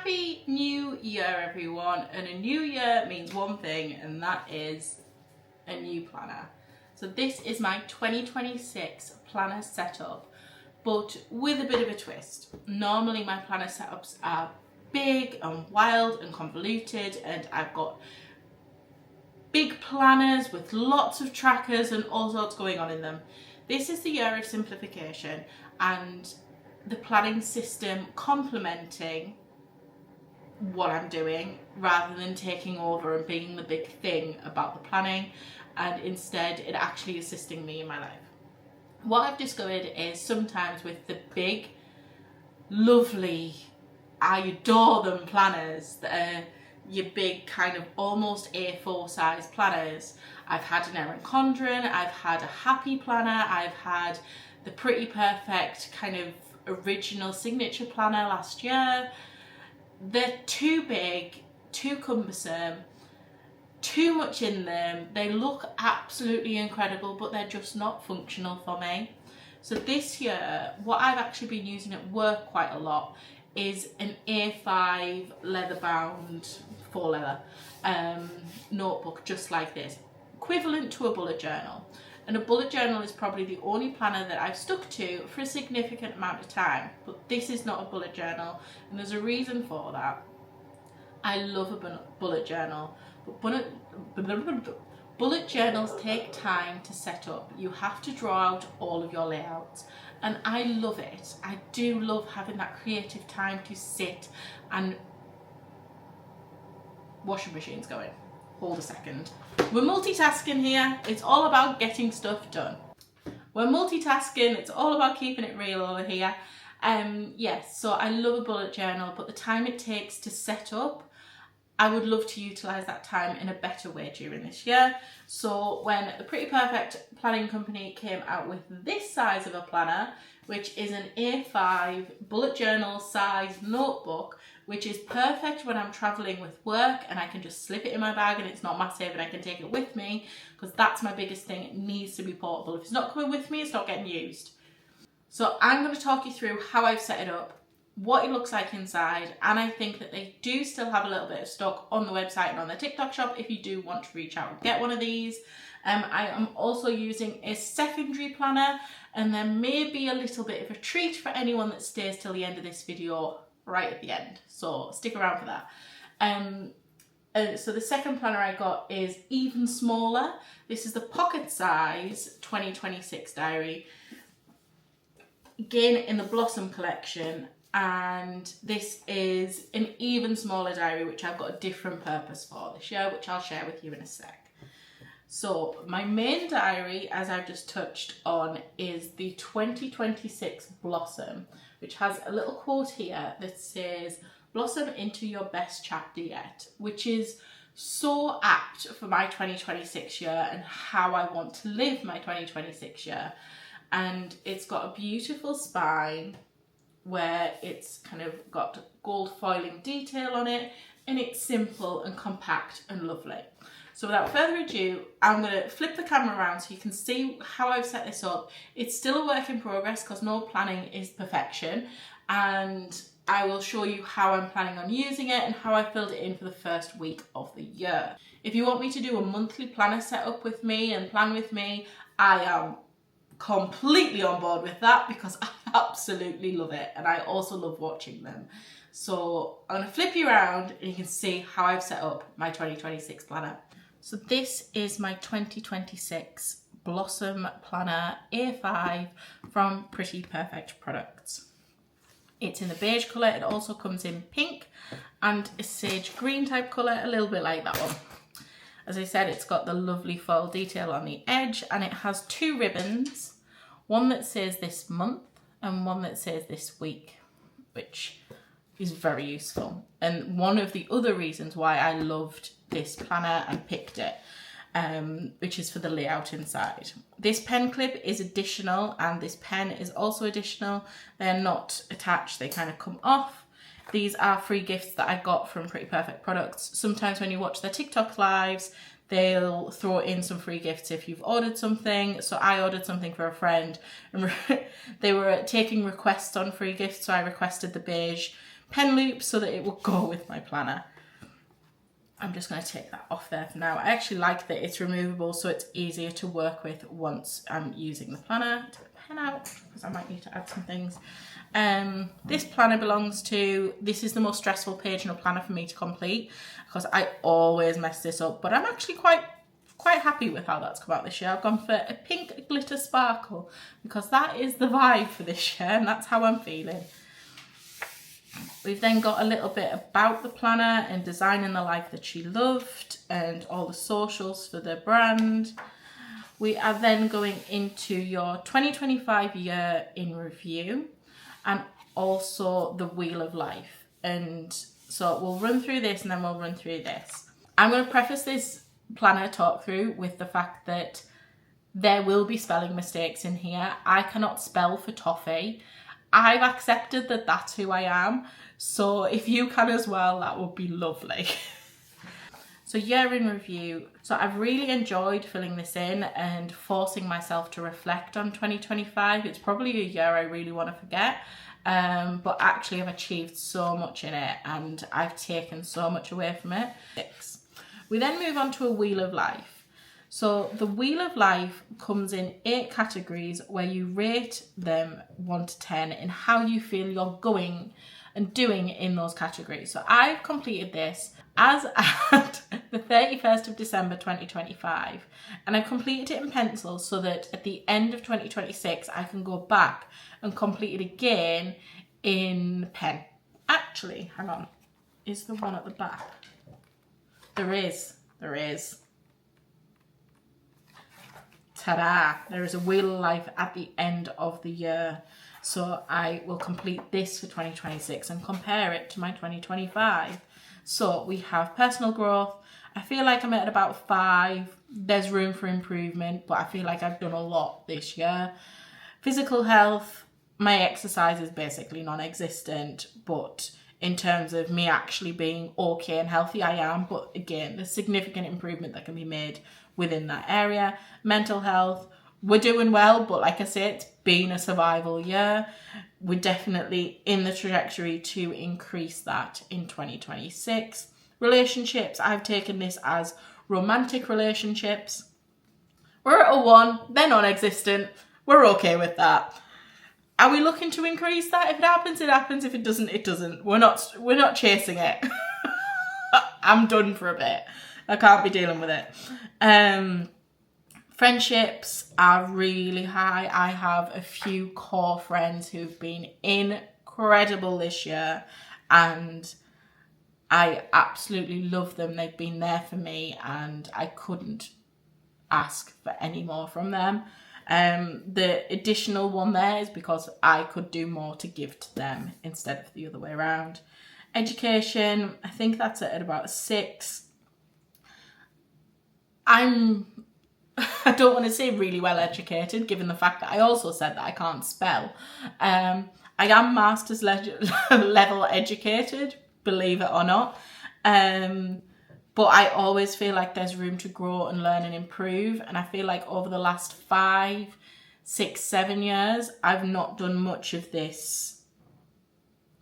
Happy New Year, everyone. And a new year means one thing, and that is a new planner. So this is my 2026 planner setup, but with a bit of a twist. Normally my planner setups are big and wild and convoluted, and I've got big planners with lots of trackers and all sorts going on in them. This is the year of simplification and the planning system complementing what I'm doing rather than taking over and being the big thing about the planning, and instead it actually assisting me in my life. What I've discovered is sometimes with the big, lovely, I adore them planners that are your big kind of almost A4 size planners. I've had an Erin Condren, I've had a Happy planner, I've had the Pretty Perfect kind of original signature planner last year. They're too big, too cumbersome, too much in them. They look absolutely incredible, but they're just not functional for me. So this year, what I've actually been using at work quite a lot is an A5 leather bound, faux leather notebook, just like this, equivalent to a bullet journal. And a bullet journal is probably the only planner that I've stuck to for a significant amount of time, but this is not a bullet journal, and there's a reason for that. I love a bullet journal, but bullet journals take time to set up. You have to draw out all of your layouts, and I love it. I do love having that creative time to sit and washing machine's going. Hold a second. We're multitasking here. It's all about getting stuff done. We're multitasking. It's all about keeping it real over here. Yes, so I love a bullet journal, but the time it takes to set up, I would love to utilise that time in a better way during this year. So when the Pretty Perfect Planning Company came out with this size of a planner, which is an A5 bullet journal size notebook, which is perfect when I'm travelling with work and I can just slip it in my bag and it's not massive and I can take it with me, because that's my biggest thing. It needs to be portable. If it's not coming with me, it's not getting used. So I'm going to talk you through how I've set it up, what it looks like inside, and I think that they do still have a little bit of stock on the website and on their TikTok shop if you do want to reach out and get one of these. I am also using a secondary planner, and there may be a little bit of a treat for anyone that stays till the end of this video right at the end, so stick around for that. So the second planner I got is even smaller. This is the pocket size 2026 diary, again in the Blossom collection, and this is an even smaller diary which I've got a different purpose for this year, which I'll share with you in a sec. So my main diary, as I've just touched on, is the 2026 Blossom, which has a little quote here that says, "Blossom into your best chapter yet," which is so apt for my 2026 year and how I want to live my 2026 year. And it's got a beautiful spine where it's kind of got gold foiling detail on it, and it's simple and compact and lovely. So without further ado, I'm going to flip the camera around so you can see how I've set this up. It's still a work in progress because no planning is perfection, and I will show you how I'm planning on using it and how I filled it in for the first week of the year. If you want me to do a monthly planner setup with me and plan with me, I am completely on board with that because I absolutely love it, and I also love watching them. So I'm going to flip you around and you can see how I've set up my 2026 planner. So this is my 2026 Blossom Planner A5 from Pretty Perfect Products. It's in the beige colour. It also comes in pink and a sage green type colour, a little bit like that one. As I said, it's got the lovely foil detail on the edge, and it has two ribbons, one that says this month and one that says this week, which is very useful. And one of the other reasons why I loved this planner and picked it, which is for the layout inside. This pen clip is additional, and this pen is also additional. They're not attached, they kind of come off. These are free gifts that I got from Pretty Perfect Products. Sometimes when you watch their TikTok lives, they'll throw in some free gifts if you've ordered something. So I ordered something for a friend, and they were taking requests on free gifts, so I requested the beige pen loops so that it will go with my planner. I'm just going to take that off there for now. I actually like that it's removable so it's easier to work with once I'm using the planner. Take the pen out because I might need to add some things. This planner belongs to, this is the most stressful page in a planner for me to complete because I always mess this up, but I'm actually quite happy with how that's come out this year. I've gone for a pink glitter sparkle because that is the vibe for this year and that's how I'm feeling. We've then got a little bit about the planner and designing the life that she loved and all the socials for the brand. We are then going into your 2025 year in review and also the Wheel of Life. And so we'll run through this and then we'll run through this. I'm going to preface this planner talk through with the fact that there will be spelling mistakes in here. I cannot spell for toffee. I've accepted that that's who I am. So if you can as well, that would be lovely. So year in review. So I've really enjoyed filling this in and forcing myself to reflect on 2025. It's probably a year I really want to forget. But actually I've achieved so much in it and I've taken so much away from it. We then move on to a Wheel of Life. So the Wheel of Life comes in 8 categories where you rate them 1 to 10 in how you feel you're going and doing in those categories. So I've completed this as at the 31st of December 2025 and I've completed it in pencil so that at the end of 2026 I can go back and complete it again in pen. Actually, hang on, is the one at the back? There is. Ta-da! There is a Wheel of Life at the end of the year. So I will complete this for 2026 and compare it to my 2025. So we have personal growth. I feel like I'm at about 5. There's room for improvement, but I feel like I've done a lot this year. Physical health, my exercise is basically non-existent, but in terms of me actually being okay and healthy, I am. But again, there's significant improvement that can be made within that area. Mental health, we're doing well, but like I say, it's been a survival year. We're definitely in the trajectory to increase that in 2026. Relationships, I've taken this as romantic relationships. We're at a 1, they're non-existent. We're okay with that. Are we looking to increase that? If it happens, it happens. If it doesn't, it doesn't. We're not chasing it. I'm done for a bit. I can't be dealing with it. Friendships are really high. I have a few core friends who've been incredible this year and I absolutely love them. They've been there for me and I couldn't ask for any more from them. The additional one there is because I could do more to give to them instead of the other way around. Education, I think that's at about a 6. I don't want to say really well educated, given the fact that I also said that I can't spell. I am master's level educated, believe it or not. But I always feel like there's room to grow and learn and improve. And I feel like over the last 5, 6, 7 years, I've not done much of this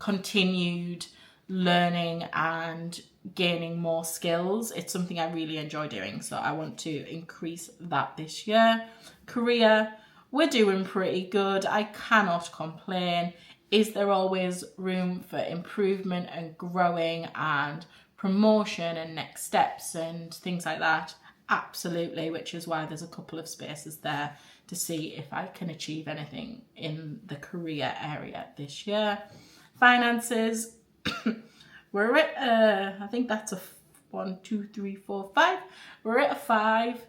continued learning and gaining more skills. It's something I really enjoy doing, so I want to increase that this year. Career, we're doing pretty good. I cannot complain. Is there always room for improvement and growing and promotion and next steps and things like that? Absolutely, which is why there's a couple of spaces there to see if I can achieve anything in the career area this year. Finances, we're at, I think that's a 1, 2, 3, 4, 5. We're at a 5.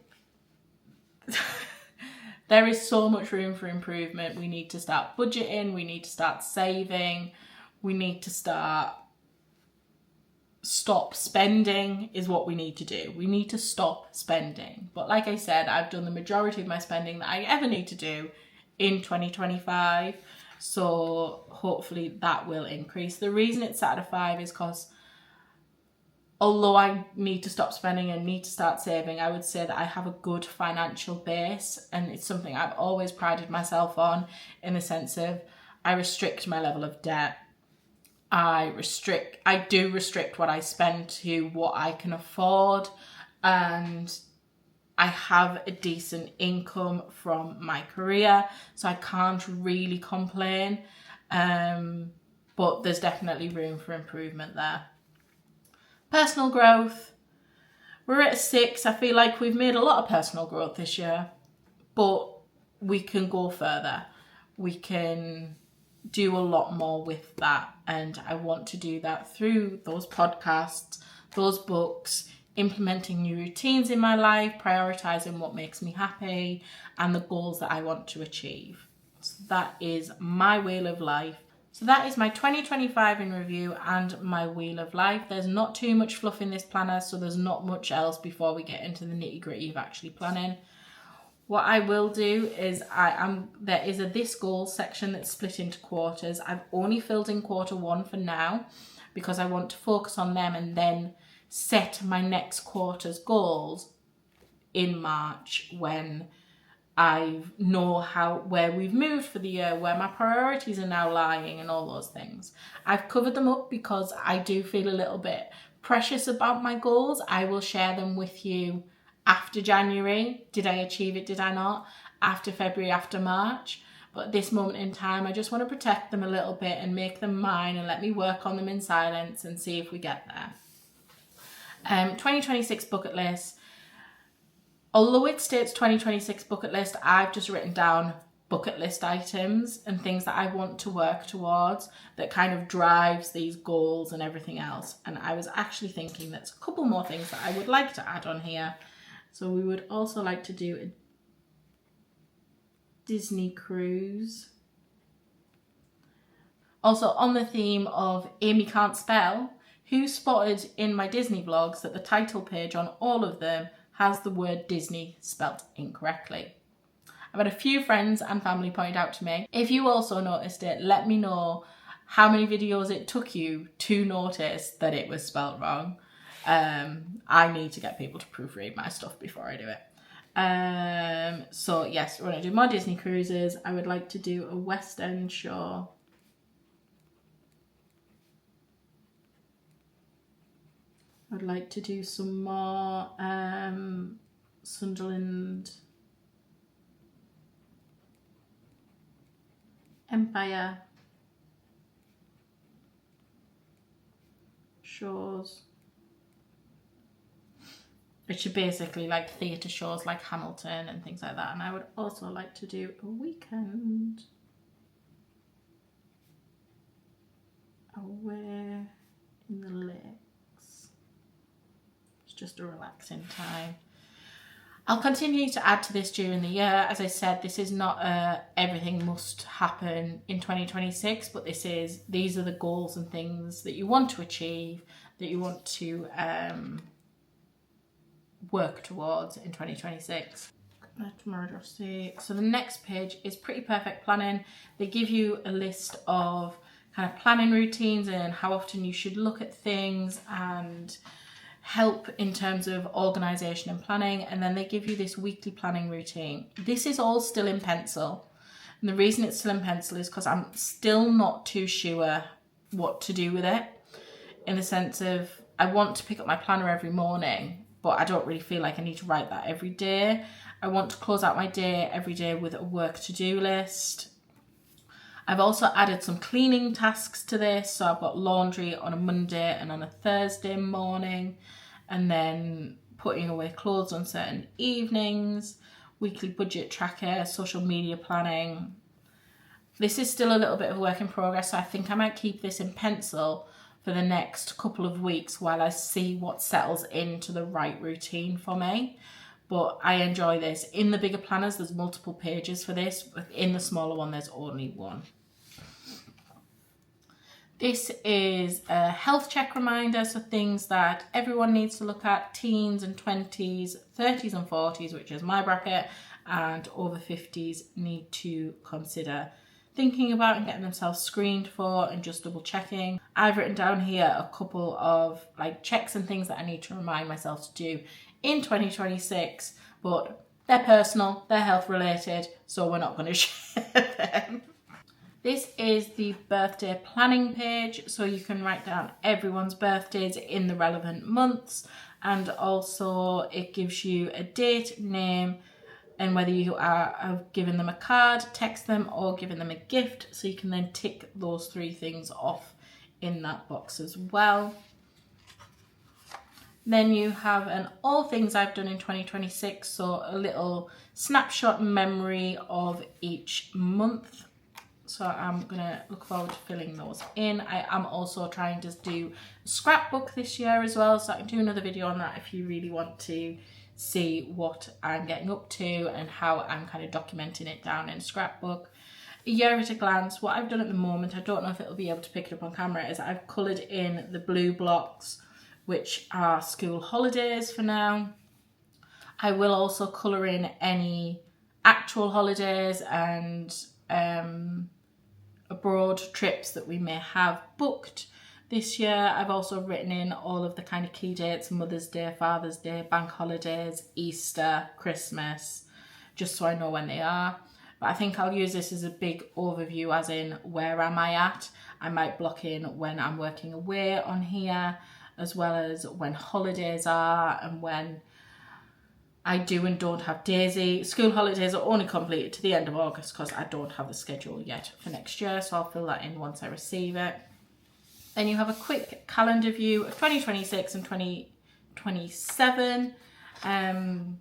There is so much room for improvement. We need to start budgeting. We need to start saving. We need to stop spending is what we need to do. We need to stop spending. But like I said, I've done the majority of my spending that I ever need to do in 2025. So hopefully that will increase. The reason it's sat at a 5 is because although I need to stop spending and need to start saving, I would say that I have a good financial base, and it's something I've always prided myself on in the sense of I restrict my level of debt. I do restrict what I spend to what I can afford, and I have a decent income from my career, so I can't really complain. But there's definitely room for improvement there. Personal growth. We're at a 6. I feel like we've made a lot of personal growth this year, but we can go further. We can do a lot more with that, and I want to do that through those podcasts, those books, implementing new routines in my life, prioritizing what makes me happy, and the goals that I want to achieve. So that is my wheel of life. So that is my 2025 in review and my wheel of life. There's not too much fluff in this planner, so there's not much else before we get into the nitty gritty of actually planning. What I will do is there is a this goal section that's split into quarters. I've only filled in quarter 1 for now because I want to focus on them and then set my next quarter's goals in March when I know where we've moved for the year, where my priorities are now lying and all those things. I've covered them up because I do feel a little bit precious about my goals. I will share them with you after January. Did I achieve it? Did I not? After February, after March. But at this moment in time, I just want to protect them a little bit and make them mine and let me work on them in silence and see if we get there. 2026 bucket list. Although it states 2026 bucket list, I've just written down bucket list items and things that I want to work towards that kind of drives these goals and everything else. And I was actually thinking there's a couple more things that I would like to add on here. So we would also like to do a Disney cruise. Also on the theme of Aimee can't spell, who spotted in my Disney vlogs that the title page on all of them has the word Disney spelt incorrectly? I've had a few friends and family point out to me. If you also noticed it, let me know how many videos it took you to notice that it was spelt wrong. I need to get people to proofread my stuff before I do it. So yes, we're going to do more Disney cruises. I would like to do a West End show. I'd like to do some more Sunderland Empire shows, which are basically like theatre shows like Hamilton and things like that. And I would also like to do a weekend away in the lakes. It's just a relaxing time. I'll continue to add to this during the year. As I said, this is not everything must happen in 2026, but these are the goals and things that you want to achieve, that you want to work towards in 2026. So the next page is Pretty Perfect Planning. They give you a list of kind of planning routines and how often you should look at things and help in terms of organisation and planning, and then they give you this weekly planning routine. This is all still in pencil, and the reason it's still in pencil is because I'm still not too sure what to do with it, in the sense of I want to pick up my planner every morning, but I don't really feel like I need to write that every day. I want to close out my day every day with a work to-do list. I've also added some cleaning tasks to this, so I've got laundry on a Monday and on a Thursday morning, and then putting away clothes on certain evenings, weekly budget tracker, social media planning. This is still a little bit of a work in progress, so I think I might keep this in pencil for the next couple of weeks while I see what settles into the right routine for me. But I enjoy this. In the bigger planners, there's multiple pages for this, but in the smaller one, there's only one. This is a health check reminder, so things that everyone needs to look at, teens and 20s, 30s and 40s, which is my bracket, and over 50s need to consider thinking about and getting themselves screened for and just double checking. I've written down here a couple of like checks and things that I need to remind myself to do in 2026, but they're personal, they're health related, so we're not going to share them. This is the birthday planning page, so you can write down everyone's birthdays in the relevant months, and also it gives you a date, name, and whether you have given them a card, text them, or given them a gift, so you can then tick those 3 things off in that box as well. Then you have an all things I've done in 2026, so a little snapshot memory of each month. So I'm gonna look forward to filling those in. I am also trying to do a scrapbook this year as well, so I can do another video on that if you really want to see what I'm getting up to and how I'm kind of documenting it down in a scrapbook. A year at a glance, what I've done at the moment, I don't know if it'll be able to pick it up on camera, is I've coloured in the blue blocks, which are school holidays for now. I will also colour in any actual holidays and abroad trips that we may have booked this year. I've also written in all of the kind of key dates: Mother's Day, Father's Day, bank holidays, Easter, Christmas, just so I know when they are. But I think I'll use this as a big overview, as in where am I at. I might block in when I'm working away on here, as well as when holidays are and when I do and don't have Daisy. School holidays are only completed to the end of August because I don't have the schedule yet for next year, so I'll fill that in once I receive it. Then you have a quick calendar view of 2026 and 2027. I'm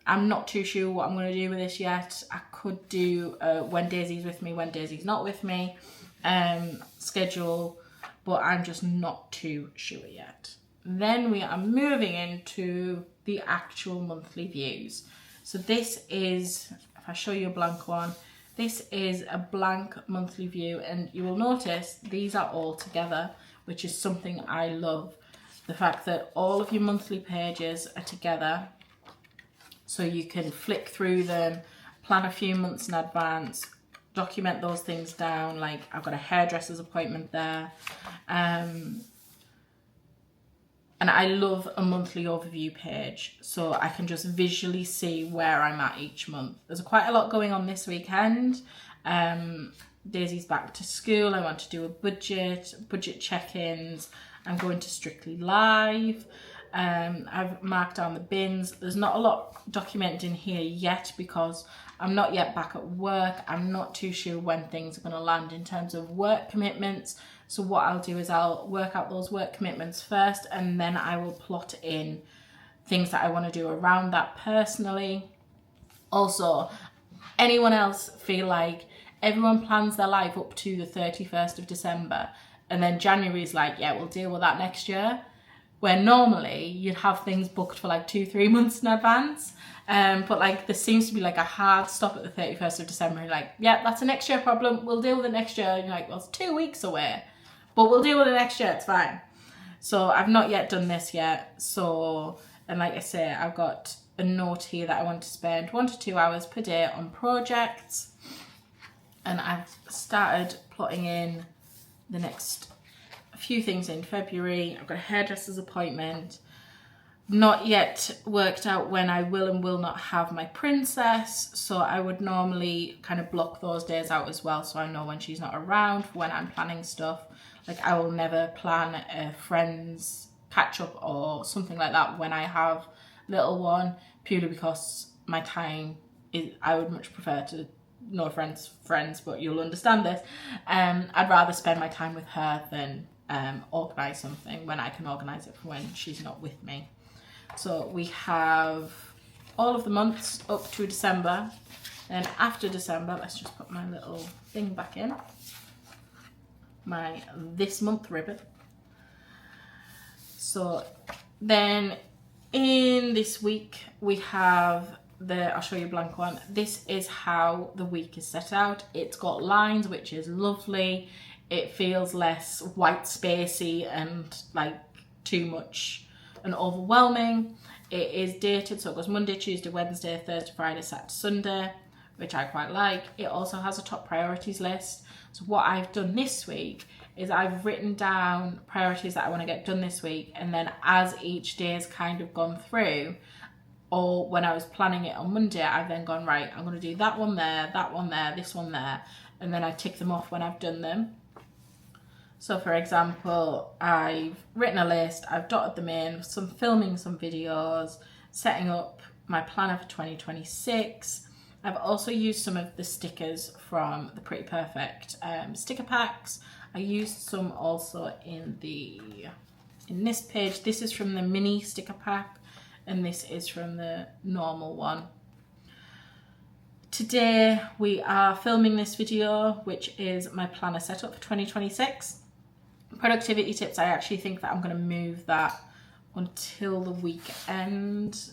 not too sure what I'm going to do with this yet. I could do when Daisy's with me, when Daisy's not with me schedule, but I'm just not too sure yet. Then we are moving into the actual monthly views. So this is, if I show you a blank one, this is a blank monthly view, and you will notice these are all together, which is something I love. The fact that all of your monthly pages are together, so you can flick through them, plan a few months in advance, document those things down. Like I've got a hairdresser's appointment there. And I love a monthly overview page, so I can just visually see where I'm at each month. There's quite a lot going on this weekend. Daisy's back to school. I want to do a budget check-ins. I'm going to Strictly Live. I've marked down the bins. There's not a lot documented in here yet because I'm not yet back at work. I'm not too sure when things are going to land in terms of work commitments. So what I'll do is I'll work out those work commitments first, and then I will plot in things that I want to do around that personally. Also, anyone else feel like everyone plans their life up to the 31st of December and then January is like, yeah, we'll deal with that next year? Where normally you'd have things booked for like 2-3 months in advance. But like there seems to be like a hard stop at the 31st of December. You're like, yeah, that's a next year problem. We'll deal with it next year. And you're like, well, it's 2 weeks away, but we'll deal with it next year. It's fine. So I've not yet done this yet. So, and like I say, I've got a note here that I want to spend 1 to 2 hours per day on projects. And I've started plotting in the next few things in February. I've got a hairdresser's appointment. Not yet worked out when I will and will not have my princess, so I would normally kind of block those days out as well, so I know when she's not around for when I'm planning stuff. Like I will never plan a friends catch up or something like that when I have little one, purely because my time is, I would much prefer to, no friends, but you'll understand this. I'd rather spend my time with her than organise something when I can organise it for when she's not with me. So we have all of the months up to December. Then after December, let's just put my little thing back in. My this month ribbon. So then in this week we have I'll show you a blank one. This is how the week is set out. It's got lines, which is lovely. It feels less white spacey and like too much and overwhelming. It is dated, so it goes Monday, Tuesday, Wednesday, Thursday, Friday, Saturday, Sunday, which I quite like. It also has a top priorities list. So what I've done this week is I've written down priorities that I want to get done this week, and then as each day has kind of gone through, or when I was planning it on Monday, I've then gone, right, I'm going to do that one there, this one there, and then I tick them off when I've done them. So for example, I've written a list, I've dotted them in, filming some videos, setting up my planner for 2026. I've also used some of the stickers from the Pretty Perfect sticker packs. I used some also in this page. This is from the mini sticker pack, and this is from the normal one. Today we are filming this video, which is my planner setup for 2026. Productivity tips, I actually think that I'm going to move that until the weekend.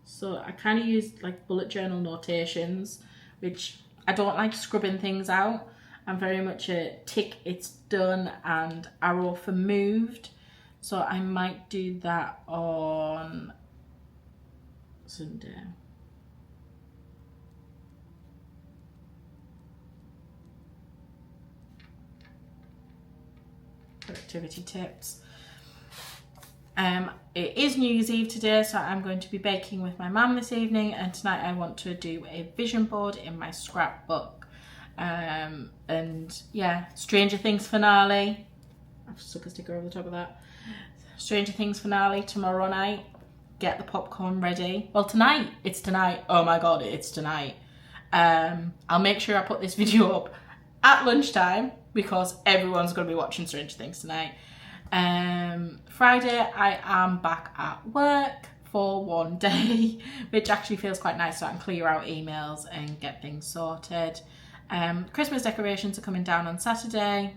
So I kind of use like bullet journal notations, which I don't like scrubbing things out. I'm very much a tick, it's done, and arrow for moved. So I might do that on Sunday. Productivity tips. It is New Year's Eve today, so I'm going to be baking with my mum this evening, and tonight I want to do a vision board in my scrapbook. And yeah, Stranger Things finale. I've stuck a sticker over the top of that. Stranger Things finale tomorrow night. Get the popcorn ready. Well, tonight. It's tonight. Oh my god, it's tonight. I'll make sure I put this video up at lunchtime because everyone's going to be watching Stranger Things tonight. Friday I am back at work for one day, which actually feels quite nice, so I can clear out emails and get things sorted. Christmas decorations are coming down on Saturday.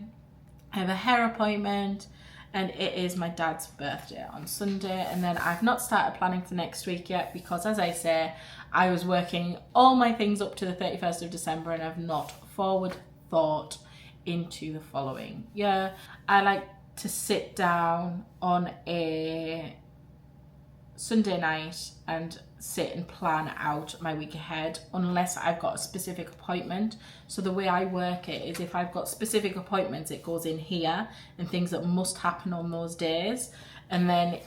I have a hair appointment, and it is my dad's birthday on Sunday. And then I've not started planning for next week yet because, as I say, I was working all my things up to the 31st of December and I've not forward thought into the following year. I like to sit down on a Sunday night and sit and plan out my week ahead, unless I've got a specific appointment. So the way I work it is, if I've got specific appointments, it goes in here and things that must happen on those days. And then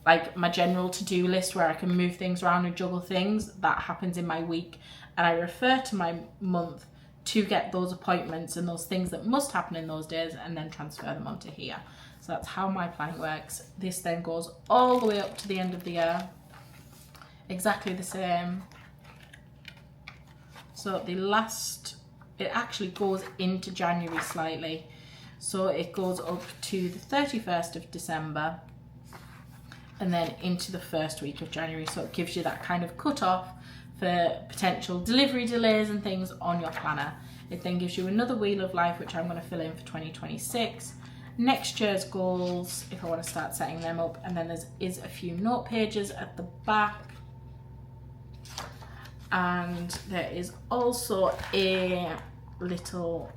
like my general to-do list where I can move things around and juggle things, that happens in my week. And I refer to my month to get those appointments and those things that must happen in those days, and then transfer them onto here. So that's how my planning works. This then goes all the way up to the end of the year. Exactly the same. So it actually goes into January slightly. So it goes up to the 31st of December and then into the first week of January. So it gives you that kind of cut off for potential delivery delays and things on your planner. It then gives you another wheel of life, which I'm going to fill in for 2026. Next year's goals, if I want to start setting them up, and then there is a few note pages at the back, and there is also a little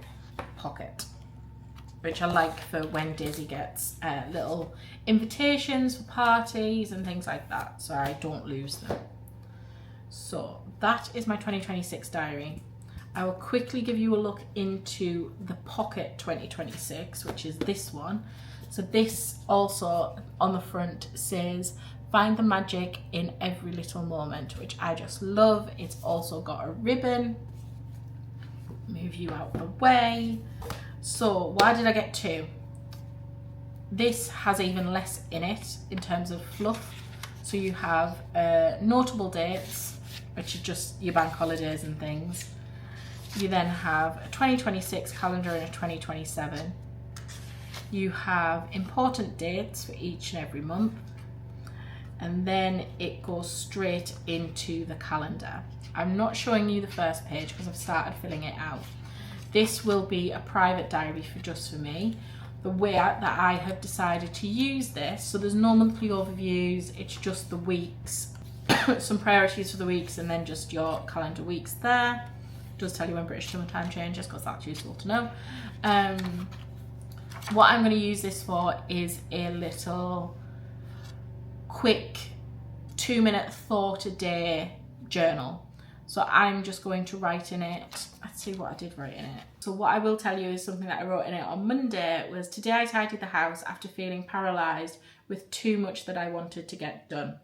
pocket, which I like for when Daisy gets little invitations for parties and things like that, so I don't lose them. So that is my 2026 diary. I will quickly give you a look into the Pocket 2026, which is this one. So this also on the front says, find the magic in every little moment, which I just love. It's also got a ribbon. Move you out the way. So why did I get two? This has even less in it in terms of fluff. So you have notable dates, which are just your bank holidays and things. You then have a 2026 calendar and a 2027. You have important dates for each and every month. And then it goes straight into the calendar. I'm not showing you the first page because I've started filling it out. This will be a private diary for just for me. The way that I have decided to use this, so there's no monthly overviews, it's just the weeks, some priorities for the weeks, and then just your calendar weeks there. Does tell you when British summer time changes because that's useful to know. What I'm going to use this for is a little quick 2-minute thought a day journal. So I'm just going to write in it. Let's see what I did write in it. So what I will tell you is something that I wrote in it on Monday was, today I tidied the house after feeling paralysed with too much that I wanted to get done.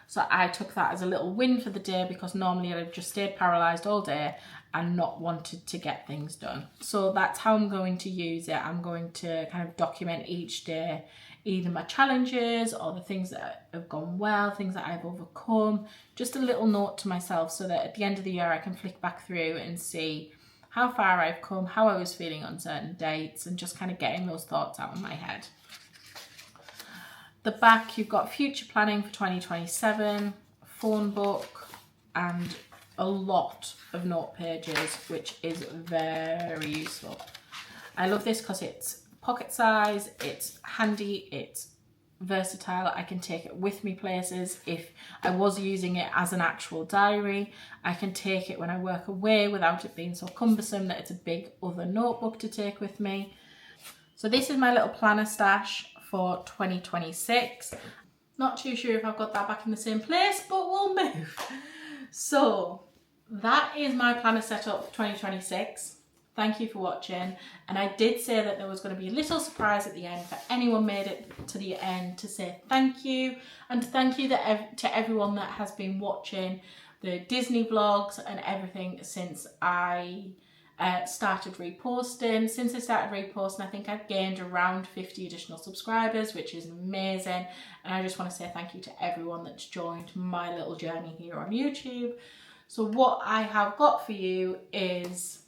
So I took that as a little win for the day, because normally I'd have just stayed paralysed all day and not wanted to get things done. So that's how I'm going to use it. I'm going to kind of document each day either my challenges or the things that have gone well, things that I've overcome, just a little note to myself so that at the end of the year I can flick back through and see how far I've come, how I was feeling on certain dates, and just kind of getting those thoughts out of my head. The back, you've got future planning for 2027, phone book, and a lot of note pages, which is very useful. I love this because it's pocket size, it's handy, it's versatile. I can take it with me places. If I was using it as an actual diary, I can take it when I work away without it being so cumbersome that it's a big other notebook to take with me. So this is my little planner stash for 2026. Not too sure if I've got that back in the same place, but we'll move. So that is my planner setup for 2026. Thank you for watching, and I did say that there was going to be a little surprise at the end for anyone made it to the end to say thank you, and thank you to everyone that has been watching the Disney vlogs and everything since I started reposting. Since I started reposting, I think I've gained around 50 additional subscribers, which is amazing, and I just want to say thank you to everyone that's joined my little journey here on YouTube. So what I have got for you is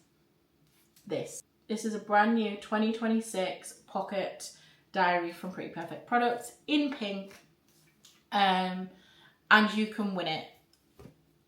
this. This is a brand new 2026 pocket diary from Pretty Perfect Products in pink, and you can win it.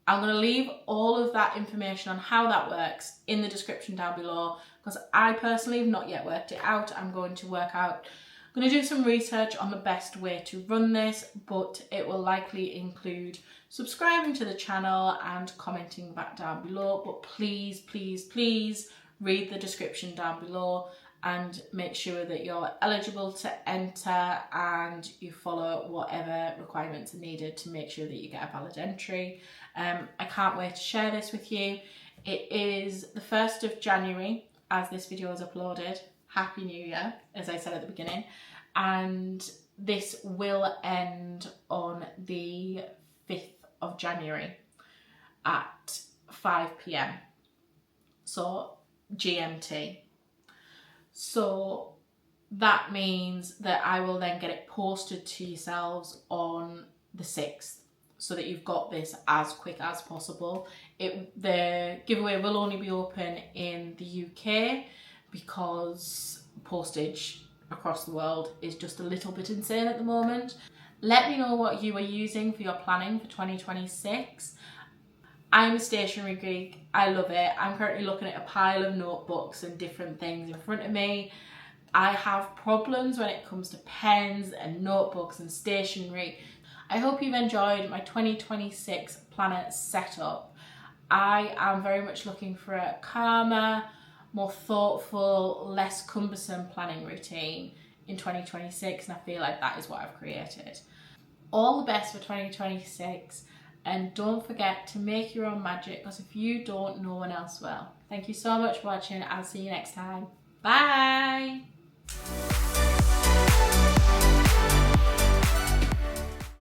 I'm going to leave all of that information on how that works in the description down below, because I personally have not yet worked it out. I'm going to do some research on the best way to run this, but it will likely include subscribing to the channel and commenting back down below. But please, please, please read the description down below and make sure that you're eligible to enter and you follow whatever requirements are needed to make sure that you get a valid entry. I can't wait to share this with you. It is the 1st of January as this video is uploaded. Happy New Year, as I said at the beginning. And this will end on the 5th of January at 5 p.m. So GMT. So that means that I will then get it posted to yourselves on the 6th, so that you've got this as quick as possible. The giveaway will only be open in the UK because postage across the world is just a little bit insane at the moment. Let me know what you are using for your planning for 2026. I'm a stationery geek. I love it. I'm currently looking at a pile of notebooks and different things in front of me. I have problems when it comes to pens and notebooks and stationery. I hope you've enjoyed my 2026 planner setup. I am very much looking for a calmer, more thoughtful, less cumbersome planning routine in 2026, and I feel like that is what I've created. All the best for 2026. And don't forget to make your own magic, because if you don't, no one else will. Thank you so much for watching. I'll see you next time. Bye!